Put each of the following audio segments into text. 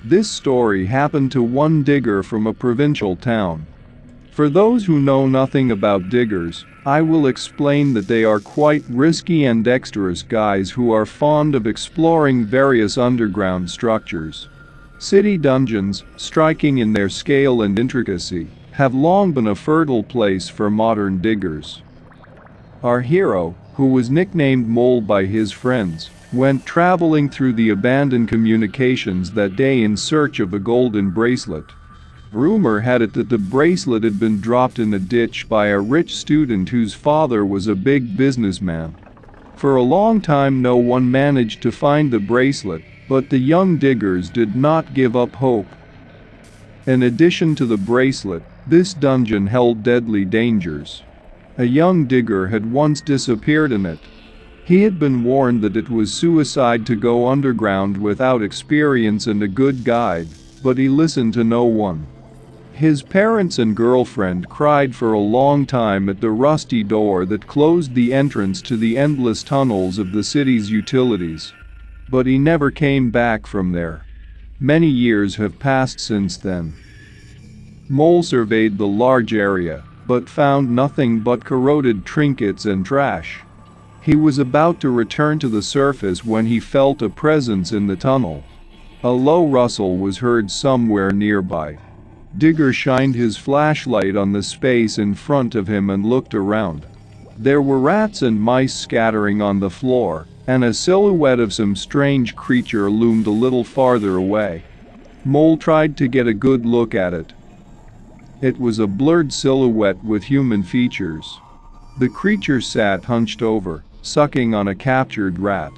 This story happened to one digger from a provincial town. For those who know nothing about diggers, I will explain that they are quite risky and dexterous guys who are fond of exploring various underground structures. City dungeons, striking in their scale and intricacy, have long been a fertile place for modern diggers. Our hero, who was nicknamed Mole by his friends, went traveling through the abandoned communications that day in search of a golden bracelet. Rumor had it that the bracelet had been dropped in a ditch by a rich student whose father was a big businessman. For a long time no one managed to find the bracelet, but the young diggers did not give up hope. In addition to the bracelet, this dungeon held deadly dangers. A young digger had once disappeared in it. He had been warned that it was suicide to go underground without experience and a good guide, but he listened to no one. His parents and girlfriend cried for a long time at the rusty door that closed the entrance to the endless tunnels of the city's utilities. But he never came back from there. Many years have passed since then. Mole surveyed the large area, but found nothing but corroded trinkets and trash. He was about to return to the surface when he felt a presence in the tunnel. A low rustle was heard somewhere nearby. Digger shined his flashlight on the space in front of him and looked around. There were rats and mice scattering on the floor, and a silhouette of some strange creature loomed a little farther away. Mole tried to get a good look at it. It was a blurred silhouette with human features. The creature sat hunched over, sucking on a captured rat.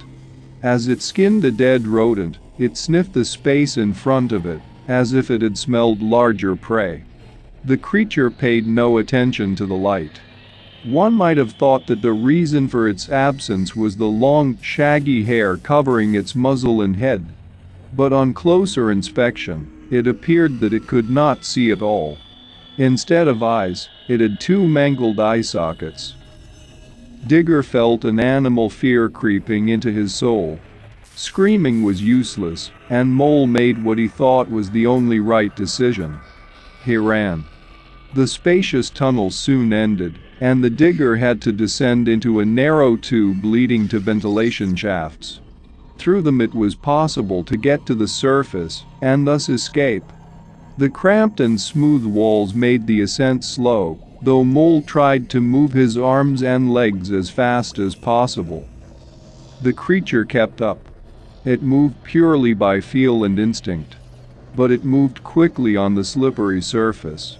As it skinned a dead rodent, it sniffed the space in front of it, as if it had smelled larger prey. The creature paid no attention to the light. One might have thought that the reason for its absence was the long, shaggy hair covering its muzzle and head. But on closer inspection, it appeared that it could not see at all. Instead of eyes, it had two mangled eye sockets. Digger felt an animal fear creeping into his soul. Screaming was useless, and Mole made what he thought was the only right decision. He ran. The spacious tunnel soon ended, and the digger had to descend into a narrow tube leading to ventilation shafts. Through them it was possible to get to the surface, and thus escape. The cramped and smooth walls made the ascent slow, though Mole tried to move his arms and legs as fast as possible. The creature kept up. It moved purely by feel and instinct. But it moved quickly on the slippery surface.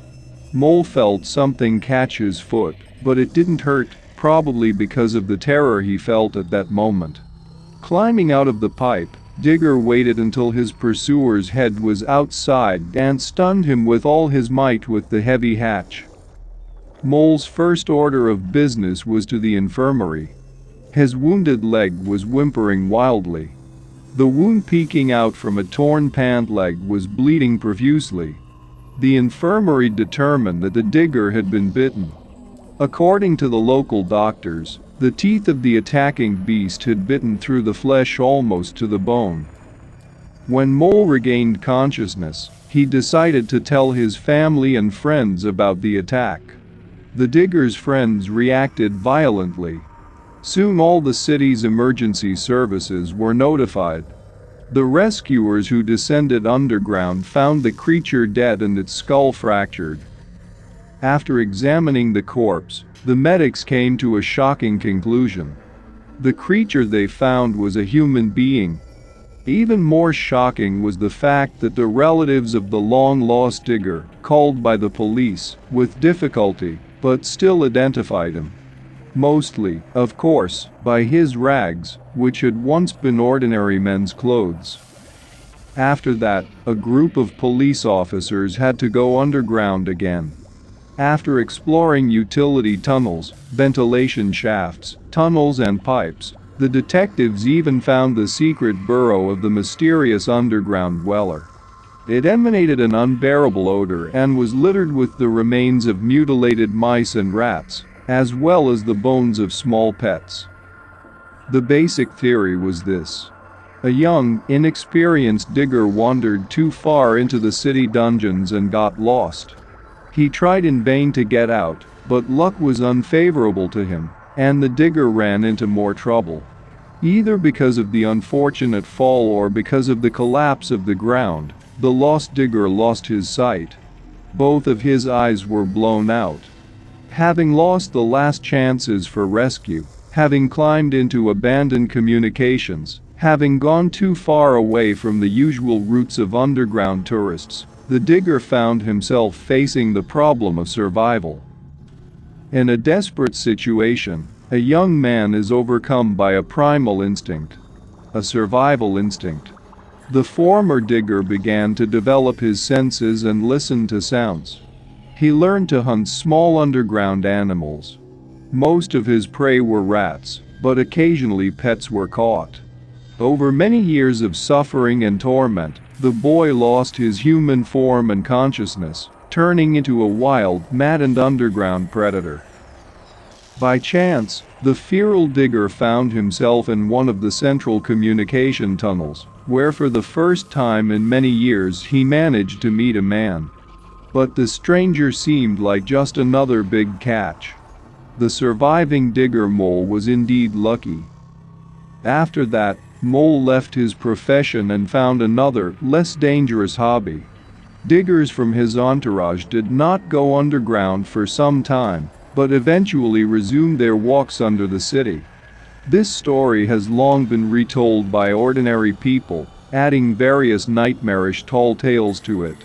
Mole felt something catch his foot, but it didn't hurt, probably because of the terror he felt at that moment. Climbing out of the pipe, Digger waited until his pursuer's head was outside and stunned him with all his might with the heavy hatch. Mole's first order of business was to the infirmary. His wounded leg was whimpering wildly. The wound peeking out from a torn pant leg was bleeding profusely. The infirmary determined that the digger had been bitten. According to the local doctors, the teeth of the attacking beast had bitten through the flesh almost to the bone. When Mole regained consciousness, he decided to tell his family and friends about the attack. The digger's friends reacted violently. Soon all the city's emergency services were notified. The rescuers who descended underground found the creature dead and its skull fractured. After examining the corpse, the medics came to a shocking conclusion. The creature they found was a human being. Even more shocking was the fact that the relatives of the long-lost digger, called by the police, with difficulty, but still identified him. Mostly, of course, by his rags, which had once been ordinary men's clothes. After that, a group of police officers had to go underground again. After exploring utility tunnels, ventilation shafts, tunnels and pipes, the detectives even found the secret burrow of the mysterious underground dweller. It emanated an unbearable odor and was littered with the remains of mutilated mice and rats, as well as the bones of small pets. The basic theory was this. A young, inexperienced digger wandered too far into the city dungeons and got lost. He tried in vain to get out, but luck was unfavorable to him, and the digger ran into more trouble. Either because of the unfortunate fall or because of the collapse of the ground, the lost digger lost his sight. Both of his eyes were blown out. Having lost the last chances for rescue, having climbed into abandoned communications, having gone too far away from the usual routes of underground tourists, the digger found himself facing the problem of survival. In a desperate situation, a young man is overcome by a primal instinct, a survival instinct. The former digger began to develop his senses and listen to sounds. He learned to hunt small underground animals. Most of his prey were rats, but occasionally pets were caught. Over many years of suffering and torment, the boy lost his human form and consciousness, turning into a wild, maddened underground predator. By chance, the feral digger found himself in one of the central communication tunnels, where for the first time in many years he managed to meet a man. But the stranger seemed like just another big catch. The surviving digger Mole was indeed lucky. After that, Mole left his profession and found another, less dangerous hobby. Diggers from his entourage did not go underground for some time, but eventually resumed their walks under the city. This story has long been retold by ordinary people, adding various nightmarish tall tales to it.